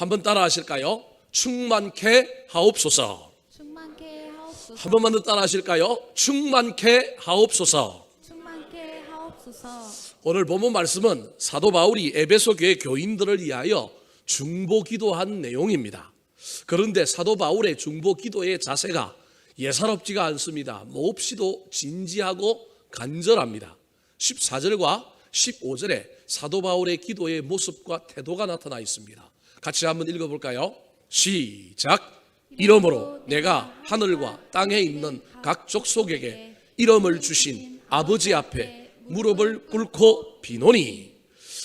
한번 따라 하실까요? 충만케 하옵소서. 충만케 하옵소서. 한 번만 더 따라 하실까요? 충만케 하옵소서. 충만케 하옵소서. 오늘 본문 말씀은 사도 바울이 에베소 교회 교인들을 위하여 중보 기도한 내용입니다. 그런데 사도 바울의 중보 기도의 자세가 예사롭지가 않습니다. 몹시도 진지하고 간절합니다. 14절과 15절에 사도 바울의 기도의 모습과 태도가 나타나 있습니다. 같이 한번 읽어볼까요? 시작. 이러므로 내가 하늘과 땅에 있는 각 족속에게 이름을 주신 아버지 앞에 무릎을 꿇고 비노니.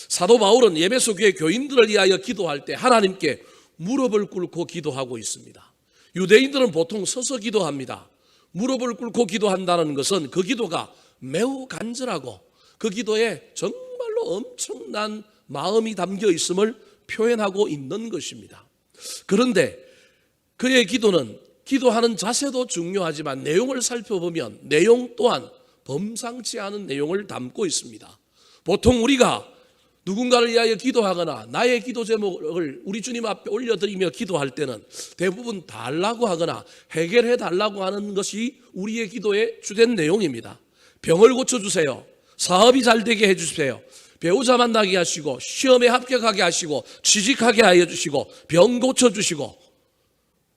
사도 바울은 에베소 교회 교인들을 위하여 기도할 때 하나님께 무릎을 꿇고 기도하고 있습니다. 유대인들은 보통 서서 기도합니다. 무릎을 꿇고 기도한다는 것은 그 기도가 매우 간절하고 그 기도에 정말로 엄청난 마음이 담겨 있음을 표현하고 있는 것입니다. 그런데 그의 기도는 기도하는 자세도 중요하지만 내용을 살펴보면 내용 또한 범상치 않은 내용을 담고 있습니다. 보통 우리가 누군가를 위하여 기도하거나 나의 기도 제목을 우리 주님 앞에 올려드리며 기도할 때는 대부분 달라고 하거나 해결해 달라고 하는 것이 우리의 기도의 주된 내용입니다. 병을 고쳐주세요. 사업이 잘 되게 해주세요. 배우자 만나게 하시고 시험에 합격하게 하시고 취직하게 하여 주시고 병 고쳐주시고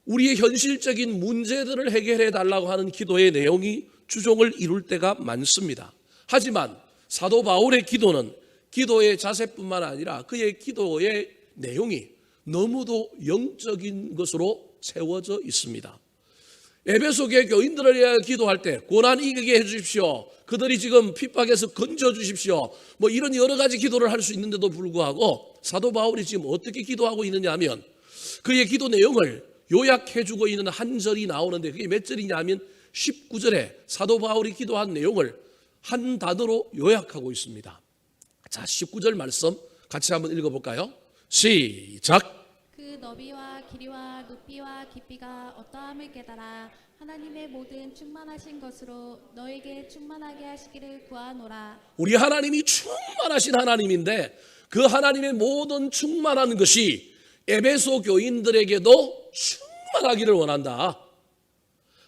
우리의 현실적인 문제들을 해결해 달라고 하는 기도의 내용이 주종을 이룰 때가 많습니다. 하지만 사도 바울의 기도는 기도의 자세뿐만 아니라 그의 기도의 내용이 너무도 영적인 것으로 채워져 있습니다. 에베소 교회 교인들을 위하여 기도할 때 고난 이기게 해주십시오. 그들이 지금 핍박에서 건져주십시오. 뭐 이런 여러 가지 기도를 할 수 있는데도 불구하고 사도 바울이 지금 어떻게 기도하고 있느냐 하면 그의 기도 내용을 요약해주고 있는 한 절이 나오는데 그게 몇 절이냐 하면 19절에 사도 바울이 기도한 내용을 한 단어로 요약하고 있습니다. 자, 19절 말씀 같이 한번 읽어볼까요? 시작. 그 너비와 길이와 높이와 깊이가 어떠함을 깨달아 하나님의 모든 충만하신 것으로 너에게 충만하게 하시기를 구하노라. 우리 하나님이 충만하신 하나님인데 그 하나님의 모든 충만한 것이 에베소 교인들에게도 충만하기를 원한다.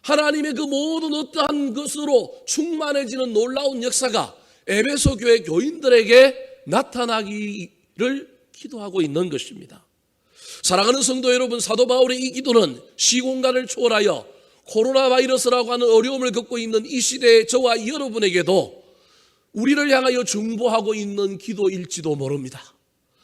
하나님의 그 모든 어떠한 것으로 충만해지는 놀라운 역사가 에베소 교회 교인들에게 나타나기를 기도하고 있는 것입니다. 사랑하는 성도 여러분, 사도 바울의 이 기도는 시공간을 초월하여 코로나 바이러스라고 하는 어려움을 겪고 있는 이 시대의 저와 여러분에게도 우리를 향하여 중보하고 있는 기도일지도 모릅니다.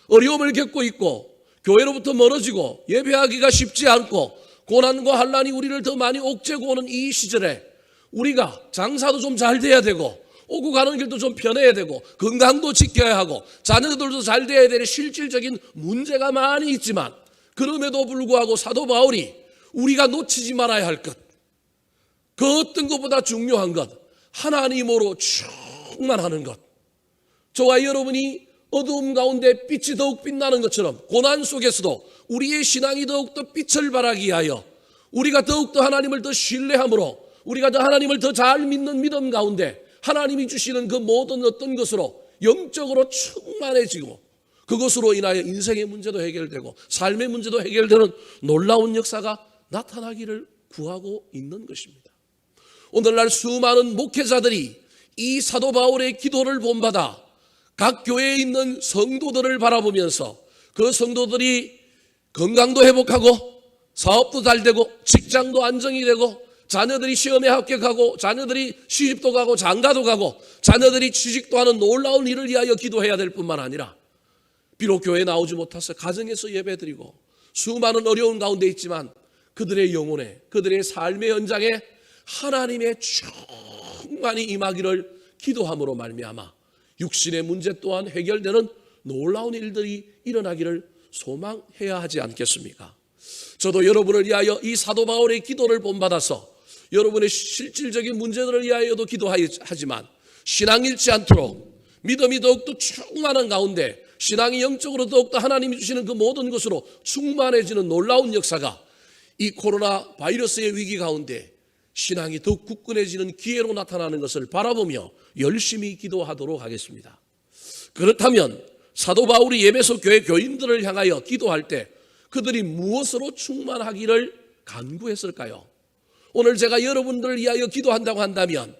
어려움을 겪고 있고 교회로부터 멀어지고 예배하기가 쉽지 않고 고난과 환난이 우리를 더 많이 옥죄고 오는 이 시절에 우리가 장사도 좀 잘 돼야 되고 오고 가는 길도 좀 편해야 되고 건강도 지켜야 하고 자녀들도 잘 돼야 되는 실질적인 문제가 많이 있지만 그럼에도 불구하고 사도 바울이 우리가 놓치지 말아야 할 것, 그 어떤 것보다 중요한 것, 하나님으로 충만하는 것. 저와 여러분이 어두움 가운데 빛이 더욱 빛나는 것처럼 고난 속에서도 우리의 신앙이 더욱더 빛을 발하기 위하여 우리가 더욱더 하나님을 더 신뢰함으로 우리가 더 하나님을 더 잘 믿는 믿음 가운데 하나님이 주시는 그 모든 어떤 것으로 영적으로 충만해지고 그것으로 인하여 인생의 문제도 해결되고 삶의 문제도 해결되는 놀라운 역사가 나타나기를 구하고 있는 것입니다. 오늘날 수많은 목회자들이 이 사도 바울의 기도를 본받아 각 교회에 있는 성도들을 바라보면서 그 성도들이 건강도 회복하고 사업도 잘 되고 직장도 안정이 되고 자녀들이 시험에 합격하고 자녀들이 시집도 가고 장가도 가고 자녀들이 취직도 하는 놀라운 일을 위하여 기도해야 될 뿐만 아니라 비록 교회에 나오지 못해서 가정에서 예배드리고 수많은 어려운 가운데 있지만 그들의 영혼에 그들의 삶의 현장에 하나님의 충만히 임하기를 기도함으로 말미암아 육신의 문제 또한 해결되는 놀라운 일들이 일어나기를 소망해야 하지 않겠습니까? 저도 여러분을 위하여 이 사도 바울의 기도를 본받아서 여러분의 실질적인 문제들을 위하여도 기도하지만 신앙 잃지 않도록 믿음이 더욱더 충만한 가운데 신앙이 영적으로 더욱더 하나님이 주시는 그 모든 것으로 충만해지는 놀라운 역사가 이 코로나 바이러스의 위기 가운데 신앙이 더욱 굳건해지는 기회로 나타나는 것을 바라보며 열심히 기도하도록 하겠습니다. 그렇다면 사도 바울이 에베소 교회 교인들을 향하여 기도할 때 그들이 무엇으로 충만하기를 간구했을까요? 오늘 제가 여러분들을 위하여 기도한다고 한다면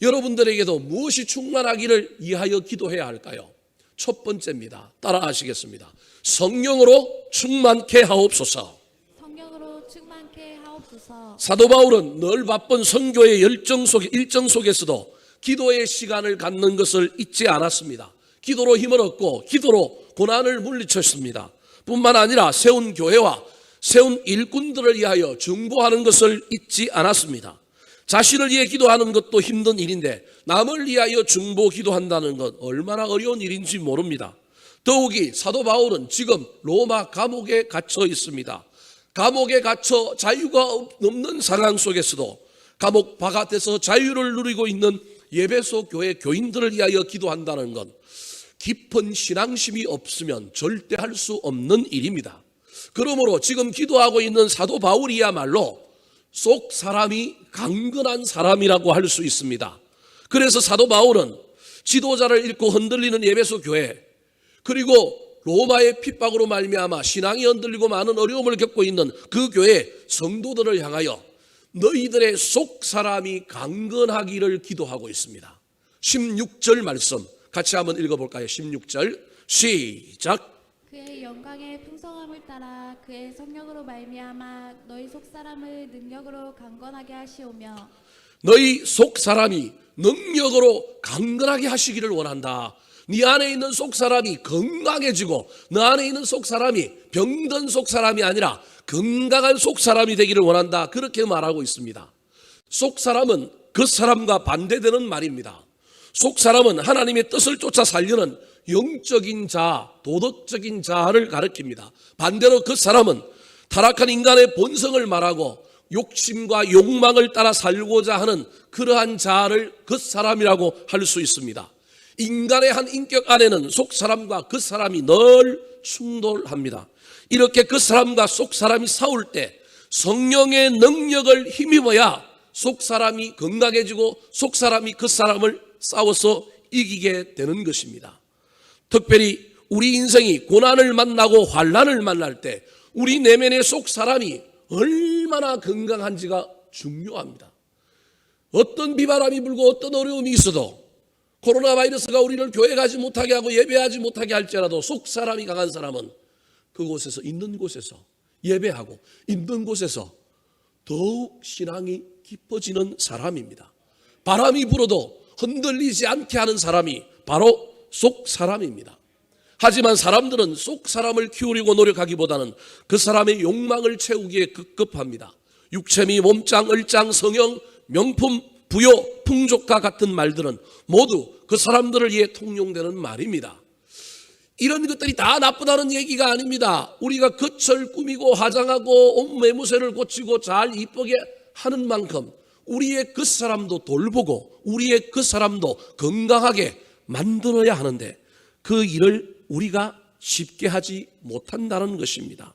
여러분들에게도 무엇이 충만하기를 위하여 기도해야 할까요? 첫 번째입니다. 따라하시겠습니다. 성령으로 충만케 하옵소서. 성령으로 충만케 하옵소서. 사도 바울은 늘 바쁜 선교의 일정 속에서도 기도의 시간을 갖는 것을 잊지 않았습니다. 기도로 힘을 얻고 기도로 고난을 물리쳤습니다. 뿐만 아니라 세운 교회와 세운 일꾼들을 위하여 중보하는 것을 잊지 않았습니다. 자신을 위해 기도하는 것도 힘든 일인데 남을 위하여 중보 기도한다는 것 얼마나 어려운 일인지 모릅니다. 더욱이 사도 바울은 지금 로마 감옥에 갇혀 있습니다. 감옥에 갇혀 자유가 없는 상황 속에서도 감옥 바깥에서 자유를 누리고 있는 에베소 교회 교인들을 위하여 기도한다는 것, 깊은 신앙심이 없으면 절대 할 수 없는 일입니다. 그러므로 지금 기도하고 있는 사도 바울이야말로 속 사람이 강건한 사람이라고 할 수 있습니다. 그래서 사도 바울은 지도자를 잃고 흔들리는 에베소 교회, 그리고 로마의 핍박으로 말미암아 신앙이 흔들리고 많은 어려움을 겪고 있는 그 교회 성도들을 향하여 너희들의 속 사람이 강건하기를 기도하고 있습니다. 16절 말씀 같이 한번 읽어볼까요? 16절 시작. 그의 영광의 풍성함을 따라 그의 성령으로 말미암아 너희 속 사람을 능력으로 강건하게 하시오며. 너희 속 사람이 능력으로 강건하게 하시기를 원한다. 네 안에 있는 속 사람이 건강해지고 너 안에 있는 속 사람이 병든 속 사람이 아니라 건강한 속 사람이 되기를 원한다. 그렇게 말하고 있습니다. 속 사람은 그 사람과 반대되는 말입니다. 속 사람은 하나님의 뜻을 쫓아 살려는 영적인 자, 도덕적인 자를 가리킵니다. 반대로 그 사람은 타락한 인간의 본성을 말하고 욕심과 욕망을 따라 살고자 하는 그러한 자를 그 사람이라고 할 수 있습니다. 인간의 한 인격 안에는 속 사람과 그 사람이 늘 충돌합니다. 이렇게 그 사람과 속 사람이 싸울 때 성령의 능력을 힘입어야 속 사람이 건강해지고 속 사람이 그 사람을 싸워서 이기게 되는 것입니다. 특별히 우리 인생이 고난을 만나고 환난을 만날 때 우리 내면의 속 사람이 얼마나 건강한지가 중요합니다. 어떤 비바람이 불고 어떤 어려움이 있어도 코로나 바이러스가 우리를 교회 가지 못하게 하고 예배하지 못하게 할지라도 속 사람이 강한 사람은 그곳에서 있는 곳에서 예배하고 있는 곳에서 더욱 신앙이 깊어지는 사람입니다. 바람이 불어도 흔들리지 않게 하는 사람이 바로 속 사람입니다. 하지만 사람들은 속 사람을 키우려고 노력하기보다는 그 사람의 욕망을 채우기에 급급합니다. 육체미, 몸짱, 얼짱, 성형, 명품, 부요, 풍족과 같은 말들은 모두 그 사람들을 위해 통용되는 말입니다. 이런 것들이 다 나쁘다는 얘기가 아닙니다. 우리가 겉을 꾸미고 화장하고 옷 매무새를 고치고 잘 이쁘게 하는 만큼 우리의 그 사람도 돌보고 우리의 그 사람도 건강하게 만들어야 하는데 그 일을 우리가 쉽게 하지 못한다는 것입니다.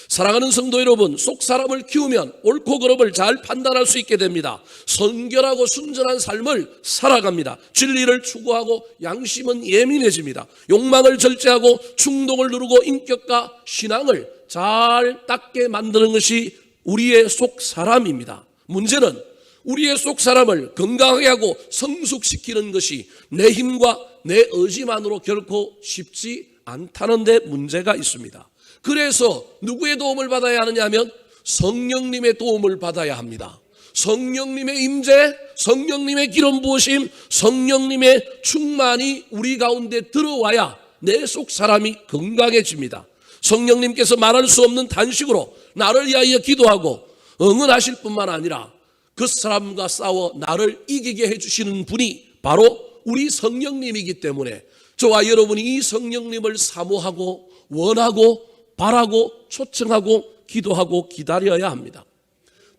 사랑하는 성도 여러분, 속 사람을 키우면 옳고 그름을 잘 판단할 수 있게 됩니다. 선결하고 순전한 삶을 살아갑니다. 진리를 추구하고 양심은 예민해집니다. 욕망을 절제하고 충동을 누르고 인격과 신앙을 잘 닦게 만드는 것이 우리의 속 사람입니다. 문제는 우리의 속 사람을 건강하게 하고 성숙시키는 것이 내 힘과 내 의지만으로 결코 쉽지 않다는 데 문제가 있습니다. 그래서 누구의 도움을 받아야 하느냐 하면 성령님의 도움을 받아야 합니다. 성령님의 임재, 성령님의 기름 부으심, 성령님의 충만이 우리 가운데 들어와야 내 속 사람이 건강해집니다. 성령님께서 말할 수 없는 단식으로 나를 위하여 기도하고 응원하실 뿐만 아니라 그 사람과 싸워 나를 이기게 해주시는 분이 바로 우리 성령님이기 때문에 저와 여러분이 이 성령님을 사모하고 원하고 바라고 초청하고 기도하고 기다려야 합니다.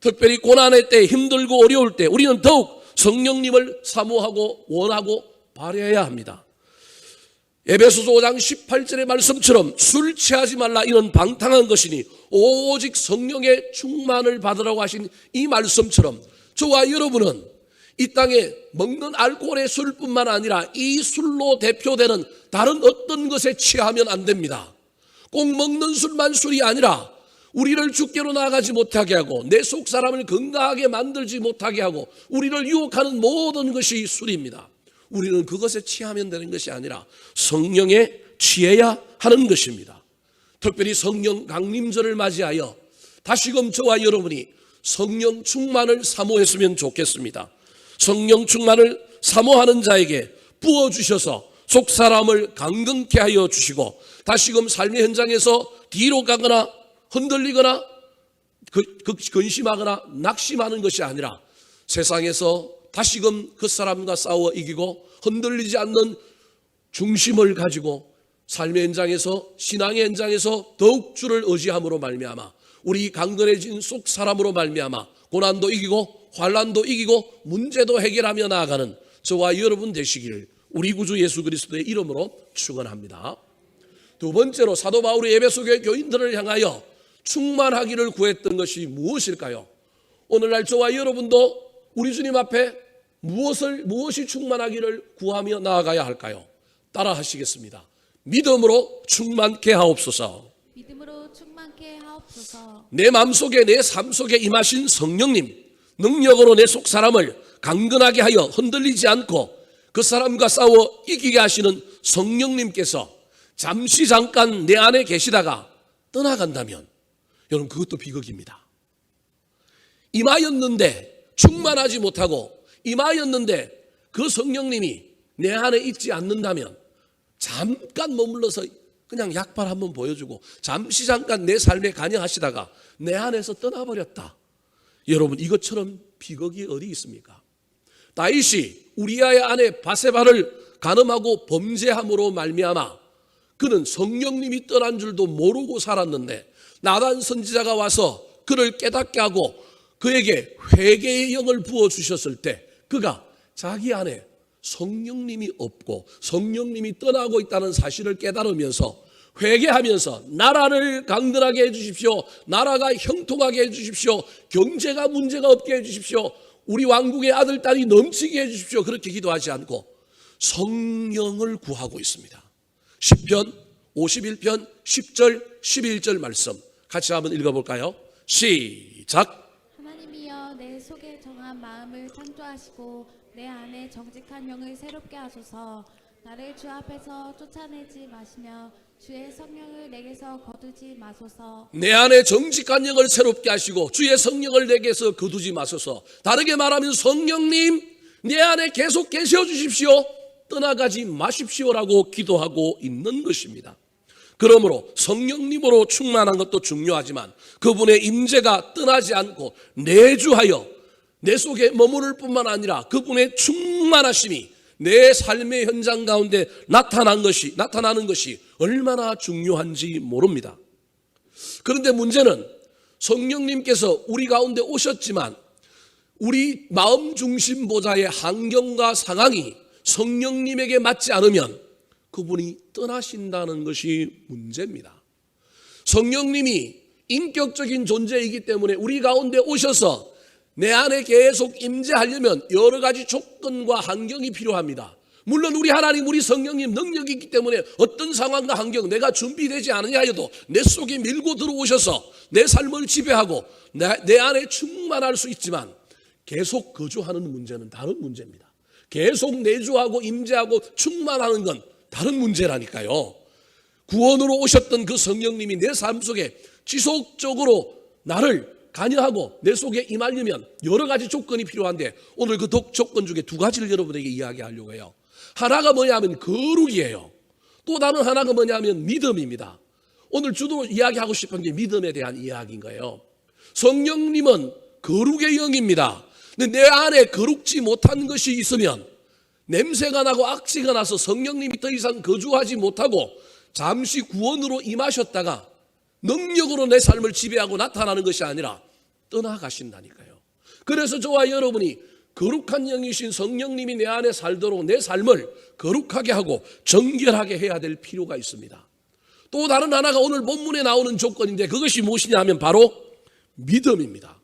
특별히 고난의 때, 힘들고 어려울 때 우리는 더욱 성령님을 사모하고 원하고 바라야 합니다. 에베소서 5장 18절의 말씀처럼 술 취하지 말라 이는 방탕한 것이니 오직 성령의 충만을 받으라고 하신 이 말씀처럼 저와 여러분은 이 땅에 먹는 알코올의 술뿐만 아니라 이 술로 대표되는 다른 어떤 것에 취하면 안 됩니다. 꼭 먹는 술만 술이 아니라 우리를 죽게로 나아가지 못하게 하고 내 속 사람을 건강하게 만들지 못하게 하고 우리를 유혹하는 모든 것이 술입니다. 우리는 그것에 취하면 되는 것이 아니라 성령에 취해야 하는 것입니다. 특별히 성령 강림절을 맞이하여 다시금 저와 여러분이 성령 충만을 사모했으면 좋겠습니다. 성령 충만을 사모하는 자에게 부어주셔서 속 사람을 강건케 하여 주시고 다시금 삶의 현장에서 뒤로 가거나 흔들리거나 근심하거나 낙심하는 것이 아니라 세상에서 다시금 그 사람과 싸워 이기고 흔들리지 않는 중심을 가지고 삶의 현장에서 신앙의 현장에서 더욱 주를 의지함으로 말미암아 우리 강건해진 속 사람으로 말미암아 고난도 이기고 환난도 이기고 문제도 해결하며 나아가는 저와 여러분 되시기를 우리 구주 예수 그리스도의 이름으로 축원합니다. 두 번째로 사도 바울이 에베소 교회 교인들을 향하여 충만하기를 구했던 것이 무엇일까요? 오늘날 저와 여러분도 우리 주님 앞에 무엇이 충만하기를 구하며 나아가야 할까요? 따라 하시겠습니다. 믿음으로 충만케 하옵소서. 믿음으로 충만케 하옵소서. 내 마음속에 내 삶 속에 임하신 성령님 능력으로 내 속 사람을 강건하게 하여 흔들리지 않고 그 사람과 싸워 이기게 하시는 성령님께서 잠시 잠깐 내 안에 계시다가 떠나간다면 여러분 그것도 비극입니다. 임하였는데 충만하지 못하고 임하였는데 그 성령님이 내 안에 있지 않는다면 잠깐 머물러서 그냥 약발 한번 보여주고 잠시 잠깐 내 삶에 관여하시다가 내 안에서 떠나버렸다. 여러분 이것처럼 비극이 어디 있습니까? 다윗이 우리아의 아내 바세바를 간음하고 범죄함으로 말미암아 그는 성령님이 떠난 줄도 모르고 살았는데 나단 선지자가 와서 그를 깨닫게 하고 그에게 회개의 영을 부어주셨을 때 그가 자기 안에 성령님이 없고 성령님이 떠나고 있다는 사실을 깨달으면서 회개하면서 나라를 강건하게 해주십시오. 나라가 형통하게 해주십시오. 경제가 문제가 없게 해주십시오. 우리 왕국의 아들 딸이 넘치게 해주십시오. 그렇게 기도하지 않고 성령을 구하고 있습니다. 시편 51편 10절 11절 말씀 같이 한번 읽어볼까요? 시작. 하나님이여 내 속에 정한 마음을 창조하시고 내 안에 정직한 영을 새롭게 하소서. 나를 주 앞에서 쫓아내지 마시며 주의 성령을 내게서 거두지 마소서. 내 안에 정직한 영을 새롭게 하시고 주의 성령을 내게서 거두지 마소서. 다르게 말하면 성령님 내 안에 계속 계셔 주십시오. 떠나가지 마십시오라고 기도하고 있는 것입니다. 그러므로 성령님으로 충만한 것도 중요하지만 그분의 임재가 떠나지 않고 내주하여 내 속에 머무를 뿐만 아니라 그분의 충만하심이 내 삶의 현장 가운데 나타나는 것이 얼마나 중요한지 모릅니다. 그런데 문제는 성령님께서 우리 가운데 오셨지만 우리 마음 중심 보좌의 환경과 상황이 성령님에게 맞지 않으면 그분이 떠나신다는 것이 문제입니다. 성령님이 인격적인 존재이기 때문에 우리 가운데 오셔서 내 안에 계속 임재하려면 여러 가지 조건과 환경이 필요합니다. 물론 우리 하나님, 우리 성령님 능력이 있기 때문에 어떤 상황과 환경 내가 준비되지 않으냐 해도 내 속에 밀고 들어오셔서 내 삶을 지배하고 내 안에 충만할 수 있지만 계속 거주하는 문제는 다른 문제입니다. 계속 내주하고 임재하고 충만하는 건 다른 문제라니까요. 구원으로 오셨던 그 성령님이 내 삶 속에 지속적으로 나를 관여하고 내 속에 임하려면 여러 가지 조건이 필요한데 오늘 그 조건 중에 두 가지를 여러분에게 이야기하려고 해요. 하나가 뭐냐면 거룩이에요. 또 다른 하나가 뭐냐면 믿음입니다. 오늘 주로 이야기하고 싶은 게 믿음에 대한 이야기인 거예요. 성령님은 거룩의 영입니다. 근데 내 안에 거룩지 못한 것이 있으면 냄새가 나고 악취가 나서 성령님이 더 이상 거주하지 못하고 잠시 구원으로 임하셨다가 능력으로 내 삶을 지배하고 나타나는 것이 아니라 떠나가신다니까요. 그래서 저와 여러분이 거룩한 영이신 성령님이 내 안에 살도록 내 삶을 거룩하게 하고 정결하게 해야 될 필요가 있습니다. 또 다른 하나가 오늘 본문에 나오는 조건인데 그것이 무엇이냐 하면 바로 믿음입니다.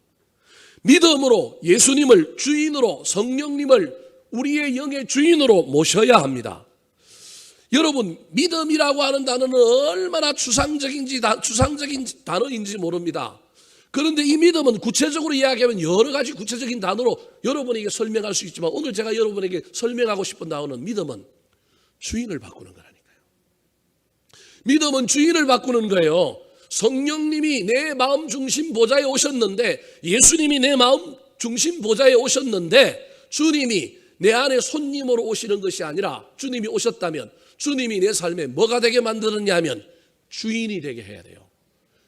믿음으로 예수님을 주인으로 성령님을 우리의 영의 주인으로 모셔야 합니다. 여러분, 믿음이라고 하는 단어는 얼마나 추상적인 단어인지 모릅니다. 그런데 이 믿음은 구체적으로 이야기하면 여러 가지 구체적인 단어로 여러분에게 설명할 수 있지만, 오늘 제가 여러분에게 설명하고 싶은 단어는 믿음은 주인을 바꾸는 거라니까요. 믿음은 주인을 바꾸는 거예요. 성령님이 내 마음 중심 보좌에 오셨는데, 예수님이 내 마음 중심 보좌에 오셨는데, 주님이 내 안에 손님으로 오시는 것이 아니라, 주님이 오셨다면 주님이 내 삶에 뭐가 되게 만드느냐 하면 주인이 되게 해야 돼요.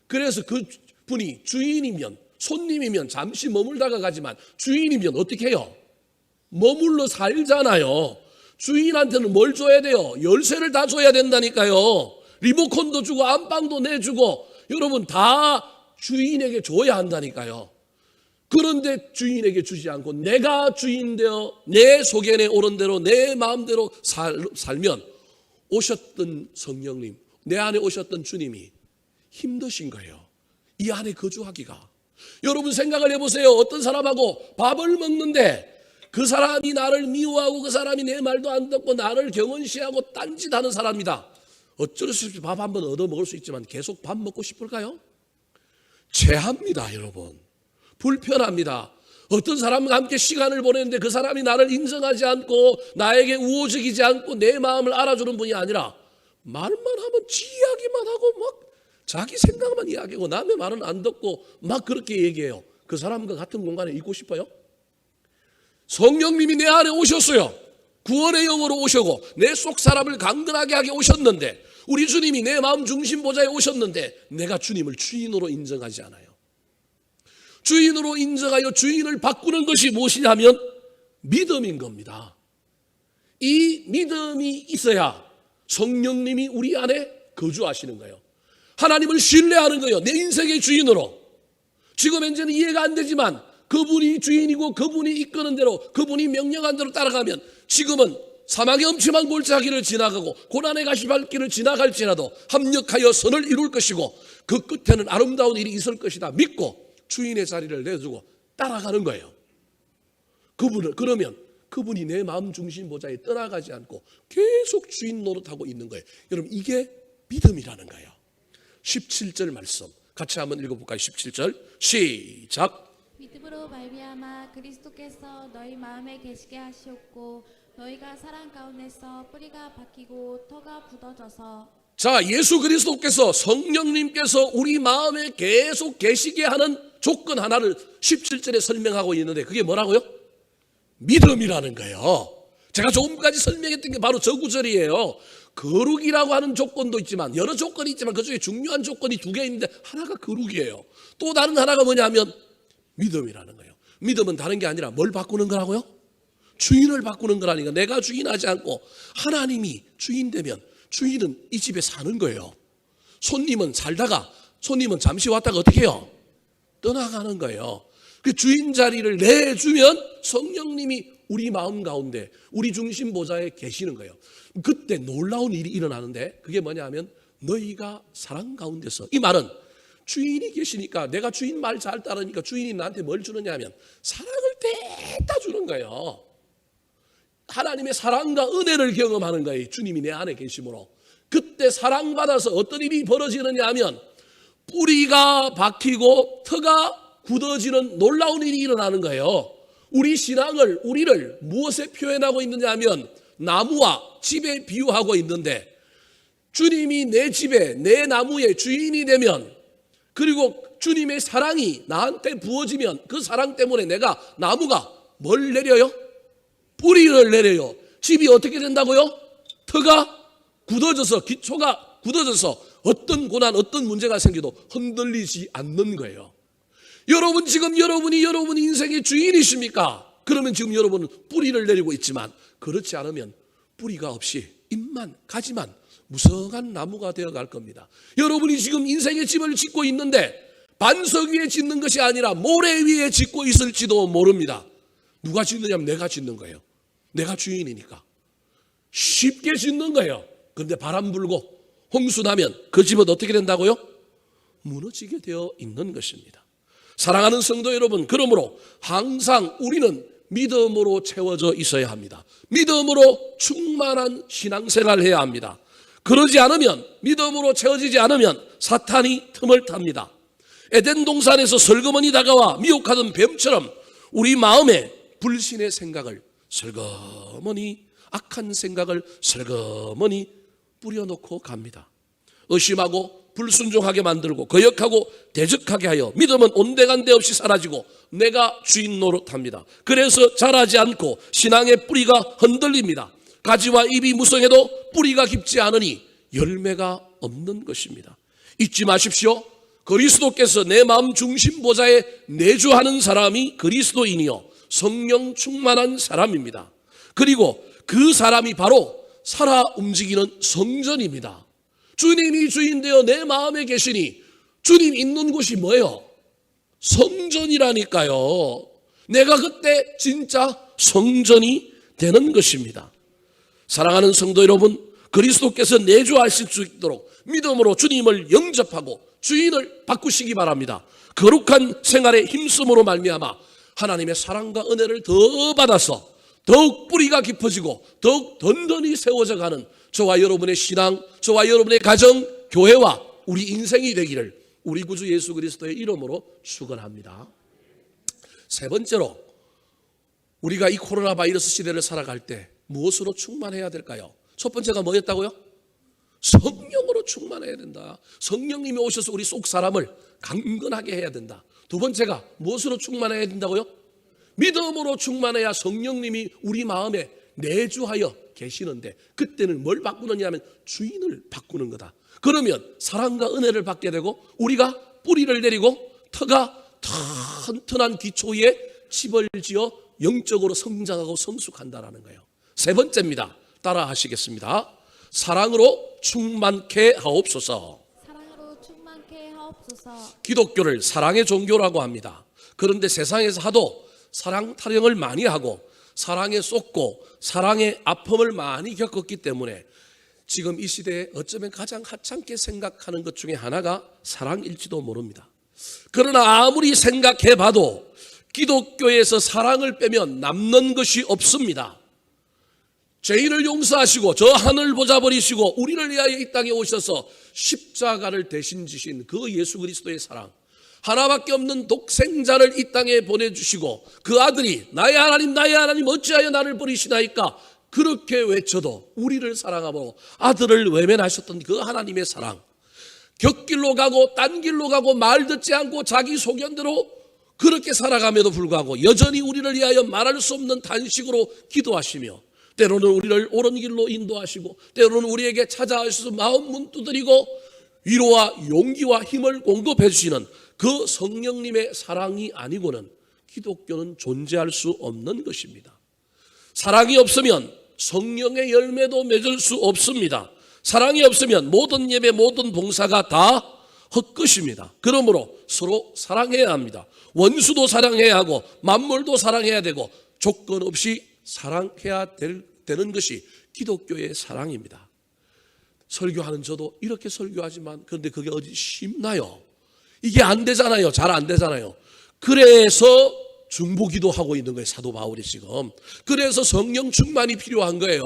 그래서 그 분이 주인이면, 손님이면 잠시 머물다가 가지만 주인이면 어떻게 해요? 머물러 살잖아요. 주인한테는 뭘 줘야 돼요? 열쇠를 다 줘야 된다니까요. 리모컨도 주고 안방도 내주고 여러분 다 주인에게 줘야 한다니까요. 그런데 주인에게 주지 않고 내가 주인 되어 내 소견에 오른 대로 내 마음대로 살면 오셨던 성령님, 내 안에 오셨던 주님이 힘드신 거예요. 이 안에 거주하기가. 여러분 생각을 해보세요. 어떤 사람하고 밥을 먹는데 그 사람이 나를 미워하고 그 사람이 내 말도 안 듣고 나를 경원시하고 딴짓하는 사람이다. 어쩔 수 없이 밥 한 번 얻어 먹을 수 있지만 계속 밥 먹고 싶을까요? 체합니다, 여러분. 불편합니다. 어떤 사람과 함께 시간을 보내는데 그 사람이 나를 인정하지 않고 나에게 우호적이지 않고 내 마음을 알아주는 분이 아니라 말만 하면 지 이야기만 하고 막 자기 생각만 이야기하고 남의 말은 안 듣고 막 그렇게 얘기해요. 그 사람과 같은 공간에 있고 싶어요? 성령님이 내 안에 오셨어요. 구원의 영으로 오시고 내 속 사람을 강건하게 하게 오셨는데, 우리 주님이 내 마음 중심 보좌에 오셨는데 내가 주님을 주인으로 인정하지 않아요. 주인으로 인정하여 주인을 바꾸는 것이 무엇이냐면 믿음인 겁니다. 이 믿음이 있어야 성령님이 우리 안에 거주하시는 거예요. 하나님을 신뢰하는 거예요. 내 인생의 주인으로. 지금 현재는 이해가 안 되지만 그분이 주인이고 그분이 이끄는 대로, 그분이 명령한 대로 따라가면 지금은 사망의 엄침한 골짜기를 지나가고 고난의 가시밭길을 지나갈지라도 합력하여 선을 이룰 것이고 그 끝에는 아름다운 일이 있을 것이다 믿고 주인의 자리를 내주고 따라가는 거예요. 그러면 그분이 내 마음 중심 보좌에 떠나가지 않고 계속 주인 노릇하고 있는 거예요. 여러분, 이게 믿음이라는 거예요. 17절 말씀 같이 한번 읽어볼까요? 17절 시작. 믿음으로 말미암아 그리스도께서 너희 마음에 계시게 하시옵고 너희가 사랑 가운데서 뿌리가 박히고 터가 굳어져서. 자, 예수 그리스도께서, 성령님께서 우리 마음에 계속 계시게 하는 조건 하나를 17절에 설명하고 있는데 그게 뭐라고요? 믿음이라는 거예요. 제가 조금까지 설명했던 게 바로 저 구절이에요. 거룩이라고 하는 조건도 있지만, 여러 조건이 있지만 그중에 중요한 조건이 두 개 있는데 하나가 거룩이에요. 또 다른 하나가 뭐냐면 믿음이라는 거예요. 믿음은 다른 게 아니라 뭘 바꾸는 거라고요? 주인을 바꾸는 거라니까. 내가 주인하지 않고 하나님이 주인 되면 주인은 이 집에 사는 거예요. 손님은 살다가, 손님은 잠시 왔다가 어떻게 해요? 떠나가는 거예요. 그 주인 자리를 내주면 성령님이 우리 마음 가운데, 우리 중심 보좌에 계시는 거예요. 그때 놀라운 일이 일어나는데 그게 뭐냐 하면 너희가 사랑 가운데서. 이 말은 주인이 계시니까, 내가 주인 말 잘 따르니까 주인이 나한테 뭘 주느냐 하면 사랑을 대다 주는 거예요. 하나님의 사랑과 은혜를 경험하는 거예요. 주님이 내 안에 계심으로. 그때 사랑받아서 어떤 일이 벌어지느냐 하면 뿌리가 박히고 터가 굳어지는 놀라운 일이 일어나는 거예요. 우리 신앙을, 우리를 무엇에 표현하고 있느냐 하면 나무와 집에 비유하고 있는데, 주님이 내 집에, 내 나무의 주인이 되면, 그리고 주님의 사랑이 나한테 부어지면 그 사랑 때문에 내가, 나무가 뭘 내려요? 뿌리를 내려요. 집이 어떻게 된다고요? 터가 굳어져서, 기초가 굳어져서 어떤 고난, 어떤 문제가 생겨도 흔들리지 않는 거예요. 여러분, 지금 여러분이 인생의 주인이십니까? 그러면 지금 여러분은 뿌리를 내리고 있지만, 그렇지 않으면 뿌리가 없이 잎만, 가지만 무성한 나무가 되어갈 겁니다. 여러분이 지금 인생의 집을 짓고 있는데 반석 위에 짓는 것이 아니라 모래 위에 짓고 있을지도 모릅니다. 누가 짓느냐면 내가 짓는 거예요. 내가 주인이니까 쉽게 짓는 거예요. 그런데 바람 불고 홍수 나면 그 집은 어떻게 된다고요? 무너지게 되어 있는 것입니다. 사랑하는 성도 여러분, 그러므로 항상 우리는 믿음으로 채워져 있어야 합니다. 믿음으로 충만한 신앙생활을 해야 합니다. 그러지 않으면, 믿음으로 채워지지 않으면 사탄이 틈을 탑니다. 에덴 동산에서 설그머니 다가와 미혹하던 뱀처럼 우리 마음에 불신의 생각을 설그머니, 악한 생각을 설그머니 뿌려놓고 갑니다. 의심하고 불순종하게 만들고 거역하고 대적하게 하여 믿음은 온데간데 없이 사라지고 내가 주인 노릇합니다. 그래서 자라지 않고 신앙의 뿌리가 흔들립니다. 가지와 잎이 무성해도 뿌리가 깊지 않으니 열매가 없는 것입니다. 잊지 마십시오. 그리스도께서 내 마음 중심 보좌에 내주하는 사람이 그리스도인이요 성령 충만한 사람입니다. 그리고 그 사람이 바로 살아 움직이는 성전입니다. 주님이 주인 되어 내 마음에 계시니 주님 있는 곳이 뭐예요? 성전이라니까요. 내가 그때 진짜 성전이 되는 것입니다. 사랑하는 성도 여러분, 그리스도께서 내주하실 수 있도록 믿음으로 주님을 영접하고 주인을 바꾸시기 바랍니다. 거룩한 생활에 힘쓰므로 말미암아 하나님의 사랑과 은혜를 더 받아서 더욱 뿌리가 깊어지고 더욱 든든히 세워져 가는 저와 여러분의 신앙, 저와 여러분의 가정, 교회와 우리 인생이 되기를 우리 구주 예수 그리스도의 이름으로 축원합니다. 세 번째로, 우리가 이 코로나 바이러스 시대를 살아갈 때 무엇으로 충만해야 될까요? 첫 번째가 뭐였다고요? 성령으로 충만해야 된다. 성령님이 오셔서 우리 속 사람을 강건하게 해야 된다. 두 번째가 무엇으로 충만해야 된다고요? 믿음으로 충만해야 성령님이 우리 마음에 내주하여 계시는데, 그때는 뭘 바꾸느냐 하면 주인을 바꾸는 거다. 그러면 사랑과 은혜를 받게 되고 우리가 뿌리를 내리고 터가 튼튼한 기초 위에 집을 지어 영적으로 성장하고 성숙한다라는 거예요. 세 번째입니다. 따라 하시겠습니다. 사랑으로 충만케 하옵소서. 사랑으로 충만케 하옵소서. 기독교를 사랑의 종교라고 합니다. 그런데 세상에서 하도 사랑 타령을 많이 하고 사랑에 쏟고 사랑의 아픔을 많이 겪었기 때문에 지금 이 시대에 어쩌면 가장 하찮게 생각하는 것 중에 하나가 사랑일지도 모릅니다. 그러나 아무리 생각해봐도 기독교에서 사랑을 빼면 남는 것이 없습니다. 죄인을 용서하시고 저 하늘 보좌 버리시고 우리를 위하여 이 땅에 오셔서 십자가를 대신 지신 그 예수 그리스도의 사랑, 하나밖에 없는 독생자를 이 땅에 보내주시고 그 아들이 나의 하나님 어찌하여 나를 버리시나이까 그렇게 외쳐도 우리를 사랑하고 아들을 외면하셨던 그 하나님의 사랑, 곁길로 가고 딴 길로 가고 말 듣지 않고 자기 소견대로 그렇게 살아감에도 불구하고 여전히 우리를 위하여 말할 수 없는 단식으로 기도하시며 때로는 우리를 옳은 길로 인도하시고 때로는 우리에게 찾아오셔서 마음 문 두드리고 위로와 용기와 힘을 공급해 주시는 그 성령님의 사랑이 아니고는 기독교는 존재할 수 없는 것입니다. 사랑이 없으면 성령의 열매도 맺을 수 없습니다. 사랑이 없으면 모든 예배, 모든 봉사가 다 헛것입니다. 그러므로 서로 사랑해야 합니다. 원수도 사랑해야 하고 만물도 사랑해야 되고 조건 없이 사랑해야 되는 것이 기독교의 사랑입니다. 설교하는 저도 이렇게 설교하지만 그런데 그게 어디 쉽나요? 이게 안 되잖아요. 잘 안 되잖아요. 그래서 중보기도 하고 있는 거예요. 사도 바울이 지금. 그래서 성령 충만이 필요한 거예요.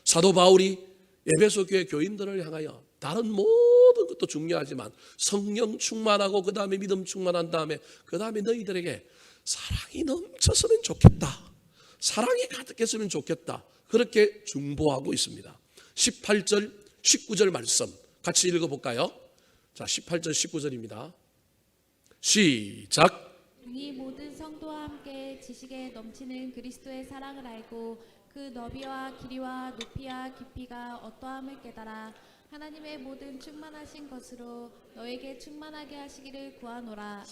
사도 바울이 에베소 교회 교인들을 향하여 다른 모든 것도 중요하지만 성령 충만하고 그 다음에 믿음 충만한 다음에 그 다음에 너희들에게 사랑이 넘쳤으면 좋겠다. 사랑이 가득했으면 좋겠다. 그렇게 중보하고 있습니다. 18절 19절 말씀 같이 읽어볼까요? 자, 18절 19절입니다. 시작. 이 모든 성도와 함께 지식에 넘치는 그리스도의 사랑을 알고 그 너비와 길이와 높이와 깊이가 어떠함을 깨달아 하나님의 모든 충만하신 것으로 너에게 충만하게 하시기를 구하노라.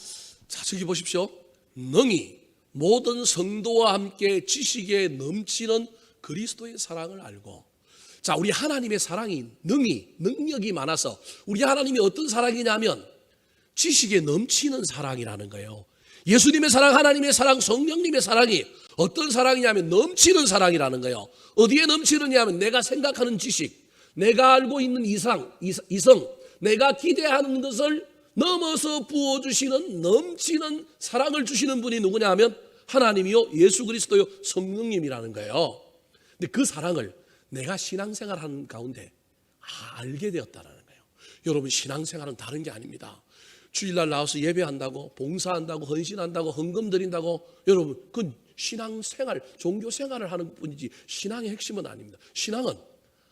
자, 저기 보십시오. 능히 모든 성도와 함께 지식에 넘치는 그리스도의 사랑을 알고, 자, 우리 하나님의 사랑이 능력이 많아서 우리 하나님이 어떤 사랑이냐면 지식에 넘치는 사랑이라는 거예요. 예수님의 사랑, 하나님의 사랑, 성령님의 사랑이 어떤 사랑이냐면 넘치는 사랑이라는 거예요. 어디에 넘치느냐면 내가 생각하는 지식, 내가 알고 있는 이성, 내가 기대하는 것을 넘어서 부어주시는 넘치는 사랑을 주시는 분이 누구냐 하면 하나님이요 예수 그리스도요 성령님이라는 거예요. 근데 그 사랑을 내가 신앙생활하는 가운데 알게 되었다라는 거예요. 여러분, 신앙생활은 다른 게 아닙니다. 주일날 나와서 예배한다고, 봉사한다고, 헌신한다고, 헌금 드린다고, 여러분 그건 신앙생활, 종교생활을 하는 뿐이지 신앙의 핵심은 아닙니다. 신앙은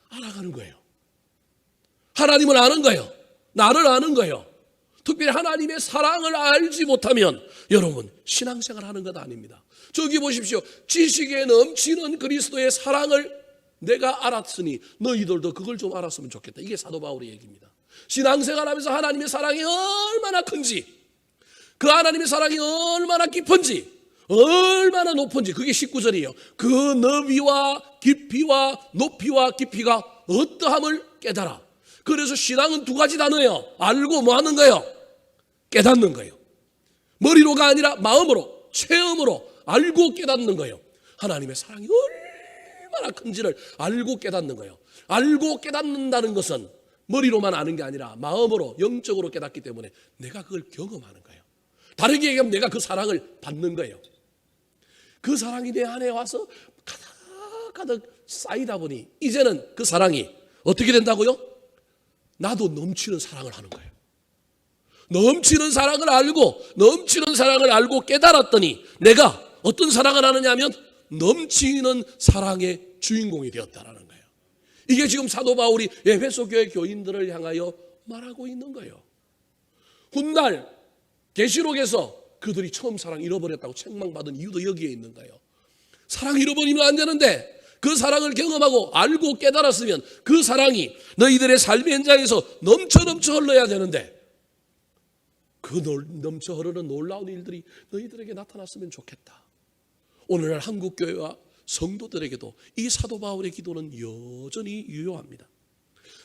알아가는 거예요. 하나님을 아는 거예요. 나를 아는 거예요. 특별히 하나님의 사랑을 알지 못하면 여러분 신앙생활 하는 것 아닙니다. 저기 보십시오. 지식에 넘치는 그리스도의 사랑을 내가 알았으니 너희들도 그걸 좀 알았으면 좋겠다. 이게 사도 바울의 얘기입니다. 신앙생활하면서 하나님의 사랑이 얼마나 큰지, 그 하나님의 사랑이 얼마나 깊은지, 얼마나 높은지, 그게 19절이에요. 그 너비와 깊이와 높이와 깊이가 어떠함을 깨달아. 그래서 신앙은 두 가지 단어예요. 알고 뭐 하는 거예요? 깨닫는 거예요. 머리로가 아니라 마음으로, 체험으로 알고 깨닫는 거예요. 하나님의 사랑이 얼마나 큰지를 알고 깨닫는 거예요. 알고 깨닫는다는 것은 머리로만 아는 게 아니라 마음으로, 영적으로 깨닫기 때문에 내가 그걸 경험하는 거예요. 다르게 얘기하면 내가 그 사랑을 받는 거예요. 그 사랑이 내 안에 와서 가득가득 쌓이다 보니 이제는 그 사랑이 어떻게 된다고요? 나도 넘치는 사랑을 하는 거예요. 넘치는 사랑을 알고 깨달았더니 내가 어떤 사랑을 하느냐 하면 넘치는 사랑의 주인공이 되었다라는 거예요. 이게 지금 사도 바울이 에베소 교회 교인들을 향하여 말하고 있는 거예요. 훗날 계시록에서 그들이 처음 사랑 잃어버렸다고 책망받은 이유도 여기에 있는 거예요. 사랑 잃어버리면 안 되는데 그 사랑을 경험하고 알고 깨달았으면 그 사랑이 너희들의 삶의 현장에서 넘쳐 흘러야 되는데 그 넘쳐 흐르는 놀라운 일들이 너희들에게 나타났으면 좋겠다. 오늘날 한국교회와 성도들에게도 이 사도 바울의 기도는 여전히 유효합니다.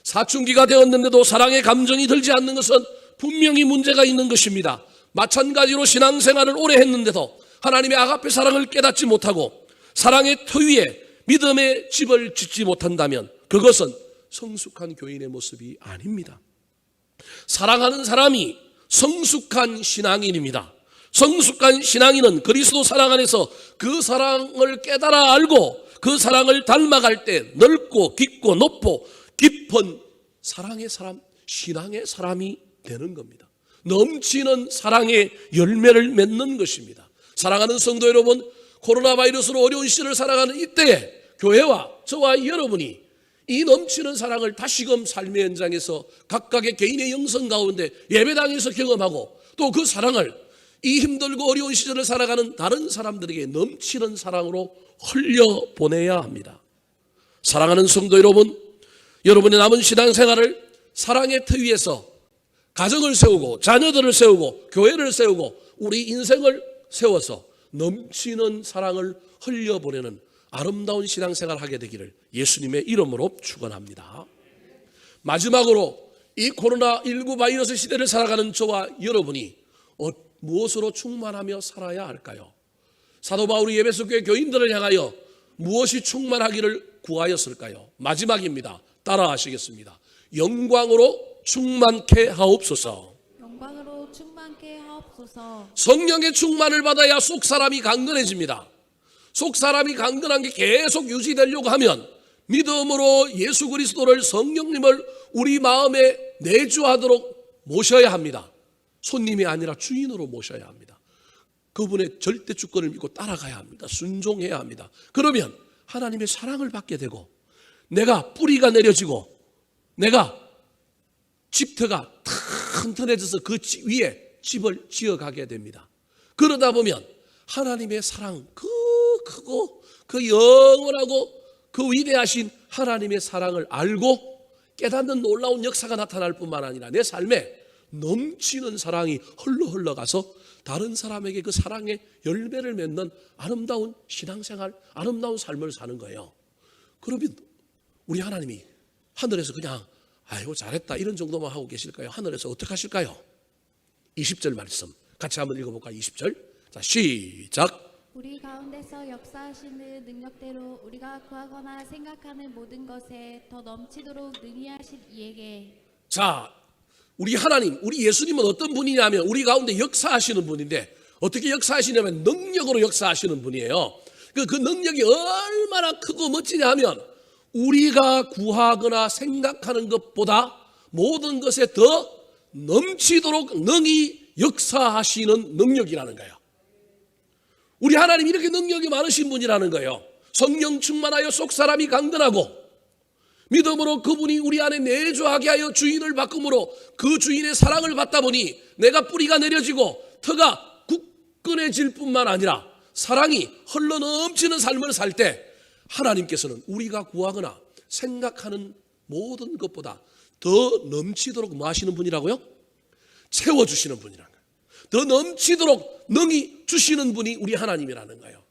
사춘기가 되었는데도 사랑의 감정이 들지 않는 것은 분명히 문제가 있는 것입니다. 마찬가지로 신앙생활을 오래 했는데도 하나님의 아가페 사랑을 깨닫지 못하고 사랑의 터 위에 믿음의 집을 짓지 못한다면 그것은 성숙한 교인의 모습이 아닙니다. 사랑하는 사람이 성숙한 신앙인입니다. 성숙한 신앙인은 그리스도 사랑 안에서 그 사랑을 깨달아 알고 그 사랑을 닮아갈 때 넓고 깊고 높고 깊은 사랑의 사람, 신앙의 사람이 되는 겁니다. 넘치는 사랑의 열매를 맺는 것입니다. 사랑하는 성도 여러분, 코로나 바이러스로 어려운 시절을 살아가는 이때에 교회와 저와 여러분이 이 넘치는 사랑을 다시금 삶의 현장에서 각각의 개인의 영성 가운데 예배당에서 경험하고 또 그 사랑을 이 힘들고 어려운 시절을 살아가는 다른 사람들에게 넘치는 사랑으로 흘려보내야 합니다. 사랑하는 성도 여러분, 여러분의 남은 신앙생활을 사랑의 터 위에서 가정을 세우고 자녀들을 세우고 교회를 세우고 우리 인생을 세워서 넘치는 사랑을 흘려보내는 아름다운 신앙생활을 하게 되기를 예수님의 이름으로 축원합니다. 마지막으로 이 코로나19 바이러스 시대를 살아가는 저와 여러분이 무엇으로 충만하며 살아야 할까요? 사도 바울이 에베소 교회 교인들을 향하여 무엇이 충만하기를 구하였을까요? 마지막입니다. 따라하시겠습니다. 영광으로 충만케 하옵소서. 영광으로 충만케 하옵소서. 성령의 충만을 받아야 속사람이 강건해집니다. 속사람이 강건한 게 계속 유지되려고 하면 믿음으로 예수 그리스도를, 성령님을 우리 마음에 내주하도록 모셔야 합니다. 손님이 아니라 주인으로 모셔야 합니다. 그분의 절대 주권을 믿고 따라가야 합니다. 순종해야 합니다. 그러면 하나님의 사랑을 받게 되고 내가 뿌리가 내려지고 내가 집터가 튼튼해져서 그 위에 집을 지어가게 됩니다. 그러다 보면 하나님의 사랑, 그 크고 그 영원하고 그 위대하신 하나님의 사랑을 알고 깨닫는 놀라운 역사가 나타날 뿐만 아니라 내 삶에 넘치는 사랑이 흘러가서 다른 사람에게 그 사랑의 열매를 맺는 아름다운 신앙생활, 아름다운 삶을 사는 거예요. 그러면 우리 하나님이 하늘에서 그냥 아이고 잘했다 이런 정도만 하고 계실까요? 하늘에서 어떻게 하실까요? 20절 말씀 같이 한번 읽어볼까요? 20절. 자, 시작. 우리 가운데서 역사하시는 능력대로 우리가 구하거나 생각하는 모든 것에 더 넘치도록 능히 하실 이에게. 자, 우리 하나님, 우리 예수님은 어떤 분이냐면 우리 가운데 역사하시는 분인데 어떻게 역사하시냐면 능력으로 역사하시는 분이에요. 그 능력이 얼마나 크고 멋지냐 하면 우리가 구하거나 생각하는 것보다 모든 것에 더 넘치도록 능히 역사하시는 능력이라는 거예요. 우리 하나님이 이렇게 능력이 많으신 분이라는 거예요. 성령 충만하여 속사람이 강건하고 믿음으로 그분이 우리 안에 내주하게 하여 주인을 바꿈으로 그 주인의 사랑을 받다 보니 내가 뿌리가 내려지고 터가 굳건해질 뿐만 아니라 사랑이 흘러넘치는 삶을 살 때 하나님께서는 우리가 구하거나 생각하는 모든 것보다 더 넘치도록 뭐 하시는 분이라고요? 채워주시는 분이라는 거예요. 더 넘치도록 능히 주시는 분이 우리 하나님이라는 거예요.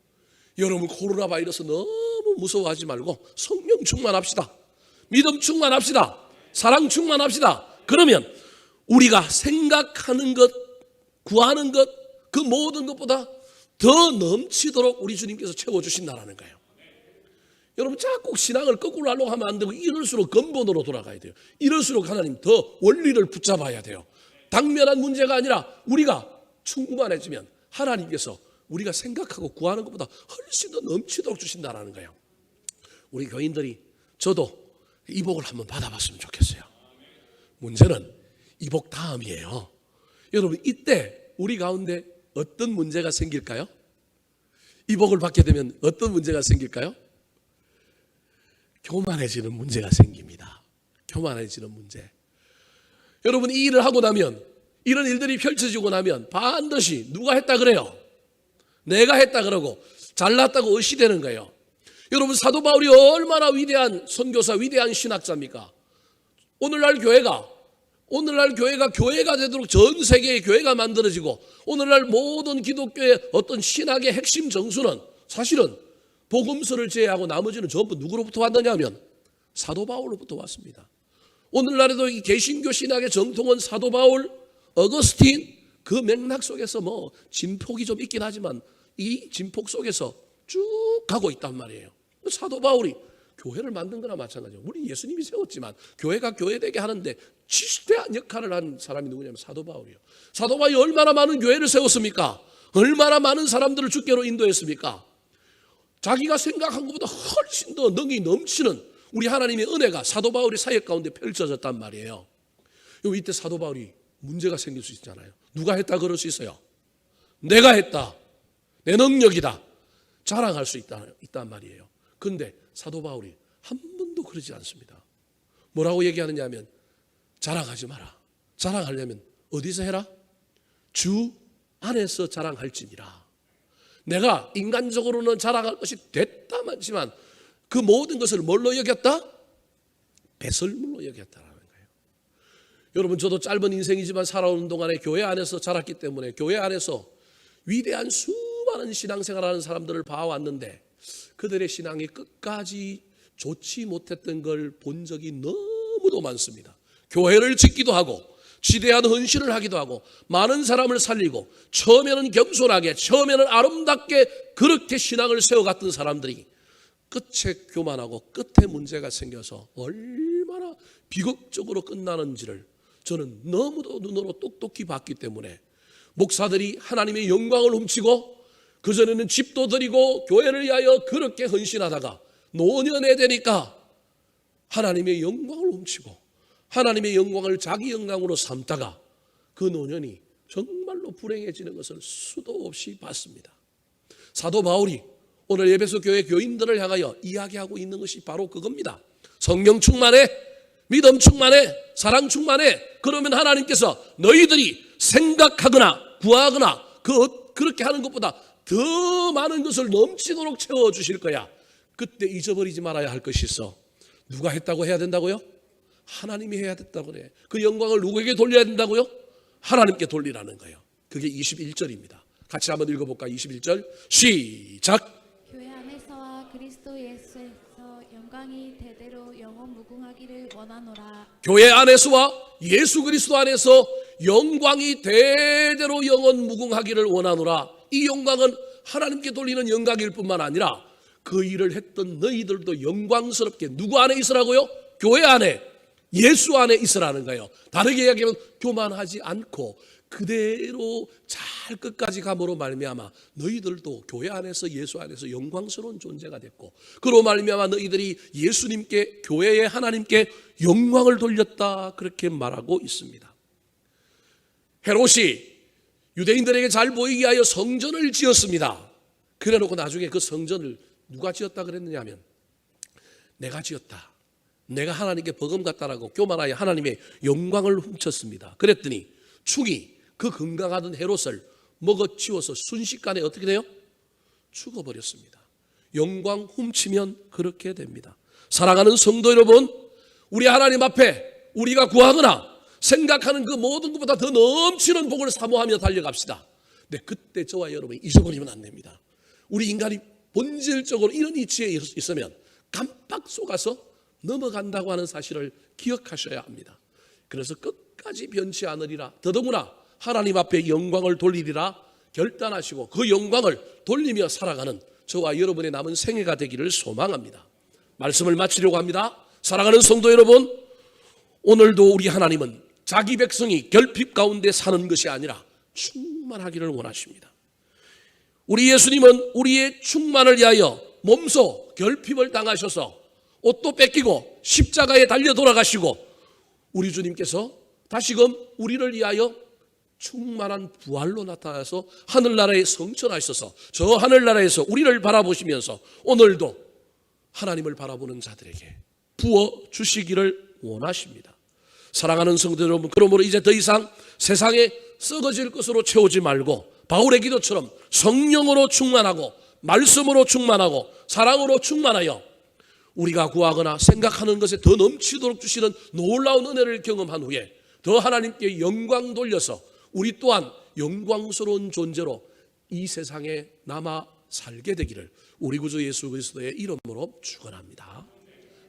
여러분, 코로나 바이러스 너무 무서워하지 말고 성령 충만합시다. 믿음 충만합시다. 사랑 충만합시다. 그러면 우리가 생각하는 것, 구하는 것, 그 모든 것보다 더 넘치도록 우리 주님께서 채워주신다는 거예요. 여러분, 자꾸 신앙을 거꾸로 하려고 하면 안 되고 이럴수록 근본으로 돌아가야 돼요. 이럴수록 하나님 더 원리를 붙잡아야 돼요. 당면한 문제가 아니라 우리가 충만해지면 하나님께서 우리가 생각하고 구하는 것보다 훨씬 더 넘치도록 주신다는 거예요. 우리 교인들이 저도 이 복을 한번 받아봤으면 좋겠어요. 문제는 이 복 다음이에요. 여러분, 이때 우리 가운데 어떤 문제가 생길까요? 이 복을 받게 되면 어떤 문제가 생길까요? 교만해지는 문제가 생깁니다. 교만해지는 문제. 여러분, 이 일을 하고 나면, 이런 일들이 펼쳐지고 나면 반드시 누가 했다 그래요? 내가 했다 그러고 잘났다고 의시되는 거예요. 여러분, 사도 바울이 얼마나 위대한 선교사, 위대한 신학자입니까? 오늘날 교회가 교회가 되도록 전 세계의 교회가 만들어지고 오늘날 모든 기독교의 어떤 신학의 핵심 정수는 사실은 복음서를 제외하고 나머지는 전부 누구로부터 왔느냐면 사도 바울로부터 왔습니다. 오늘날에도 이 개신교 신학의 정통은 사도 바울, 어거스틴 그 맥락 속에서 뭐 진폭이 좀 있긴 하지만 이 진폭 속에서 쭉 가고 있단 말이에요. 사도 바울이 교회를 만든 거나 마찬가지예요. 우리 예수님이 세웠지만 교회가 교회되게 하는데 지대한 역할을 한 사람이 누구냐면 사도 바울이에요. 사도 바울이 얼마나 많은 교회를 세웠습니까? 얼마나 많은 사람들을 주께로 인도했습니까? 자기가 생각한 것보다 훨씬 더 능히 넘치는 우리 하나님의 은혜가 사도 바울의 사역 가운데 펼쳐졌단 말이에요. 이때 사도 바울이 문제가 생길 수 있잖아요. 누가 했다 그럴 수 있어요. 내가 했다. 내 능력이다. 자랑할 수 있단 말이에요. 그런데 사도 바울이 한 번도 그러지 않습니다. 뭐라고 얘기하느냐 하면 자랑하지 마라. 자랑하려면 어디서 해라? 주 안에서 자랑할지니라. 내가 인간적으로는 자랑할 것이 됐다만지만 그 모든 것을 뭘로 여겼다? 배설물로 여겼다라는 거예요. 여러분, 저도 짧은 인생이지만 살아오는 동안에 교회 안에서 자랐기 때문에 교회 안에서 위대한 수많은 신앙생활하는 사람들을 봐왔는데 그들의 신앙이 끝까지 좋지 못했던 걸 본 적이 너무도 많습니다. 교회를 짓기도 하고 지대한 헌신을 하기도 하고 많은 사람을 살리고 처음에는 겸손하게 처음에는 아름답게 그렇게 신앙을 세워갔던 사람들이 끝에 교만하고 끝에 문제가 생겨서 얼마나 비극적으로 끝나는지를 저는 너무도 눈으로 똑똑히 봤기 때문에 목사들이 하나님의 영광을 훔치고 그전에는 집도 드리고 교회를 위하여 그렇게 헌신하다가 노년에 되니까 하나님의 영광을 훔치고 하나님의 영광을 자기 영광으로 삼다가 그 노년이 정말로 불행해지는 것을 수도 없이 봤습니다. 사도 바울이 오늘 에베소 교회 교인들을 향하여 이야기하고 있는 것이 바로 그겁니다. 성령 충만해, 믿음 충만해, 사랑 충만해. 그러면 하나님께서 너희들이 생각하거나 구하거나 그렇게 하는 것보다 더 많은 것을 넘치도록 채워주실 거야. 그때 잊어버리지 말아야 할 것이 있어. 누가 했다고 해야 된다고요? 하나님이 해야 된다고 그래. 그 영광을 누구에게 돌려야 된다고요? 하나님께 돌리라는 거예요. 그게 21절입니다. 같이 한번 읽어볼까요? 21절 시작. 교회 안에서와 그리스도 예수에서 영광이 대대로 영원 무궁하기를 원하노라. 교회 안에서와 예수 그리스도 안에서 영광이 대대로 영원 무궁하기를 원하노라. 이 영광은 하나님께 돌리는 영광일 뿐만 아니라 그 일을 했던 너희들도 영광스럽게 누구 안에 있으라고요? 교회 안에, 예수 안에 있으라는 거예요. 다르게 이야기하면 교만하지 않고 그대로 잘 잘 끝까지 감으로 말미암아 너희들도 교회 안에서 예수 안에서 영광스러운 존재가 됐고, 그로 말미암아 너희들이 예수님께, 교회의 하나님께 영광을 돌렸다, 그렇게 말하고 있습니다. 헤롯이 유대인들에게 잘 보이게 하여 성전을 지었습니다. 그래놓고 나중에 그 성전을 누가 지었다 그랬느냐 하면 내가 지었다, 내가 하나님께 버금갔다라고 교만하여 하나님의 영광을 훔쳤습니다. 그랬더니 충이 그 건강하던 헤롯을 먹어치워서 순식간에 어떻게 돼요? 죽어버렸습니다. 영광 훔치면 그렇게 됩니다. 사랑하는 성도 여러분, 우리 하나님 앞에 우리가 구하거나 생각하는 그 모든 것보다 더 넘치는 복을 사모하며 달려갑시다. 근데 그때 저와 여러분이 잊어버리면 안 됩니다. 우리 인간이 본질적으로 이런 이치에 있으면 깜빡 속아서 넘어간다고 하는 사실을 기억하셔야 합니다. 그래서 끝까지 변치 않으리라, 더더구나 하나님 앞에 영광을 돌리리라 결단하시고 그 영광을 돌리며 살아가는 저와 여러분의 남은 생애가 되기를 소망합니다. 말씀을 마치려고 합니다. 사랑하는 성도 여러분, 오늘도 우리 하나님은 자기 백성이 결핍 가운데 사는 것이 아니라 충만하기를 원하십니다. 우리 예수님은 우리의 충만을 위하여 몸소 결핍을 당하셔서 옷도 뺏기고 십자가에 달려 돌아가시고, 우리 주님께서 다시금 우리를 위하여 충만한 부활로 나타나서 하늘나라에 성천하셔서 저 하늘나라에서 우리를 바라보시면서 오늘도 하나님을 바라보는 자들에게 부어주시기를 원하십니다. 사랑하는 성도 여러분, 그러므로 이제 더 이상 세상에 썩어질 것으로 채우지 말고 바울의 기도처럼 성령으로 충만하고 말씀으로 충만하고 사랑으로 충만하여 우리가 구하거나 생각하는 것에 더 넘치도록 주시는 놀라운 은혜를 경험한 후에 더 하나님께 영광 돌려서 우리 또한 영광스러운 존재로 이 세상에 남아 살게 되기를 우리 구주 예수 그리스도의 이름으로 축원합니다.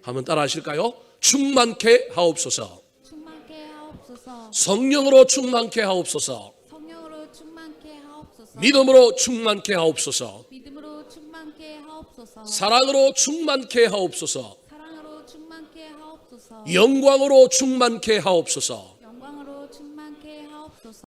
한번 따라 하실까요? 충만케 하옵소서. 충만케 하옵소서. 성령으로 충만케 하옵소서. 성령으로 충만케 하옵소서. 믿음으로 충만케 하옵소서. 믿음으로 충만케 하옵소서. 사랑으로 충만케 하옵소서. 사랑으로 충만케 하옵소서. 영광으로 충만케 하옵소서.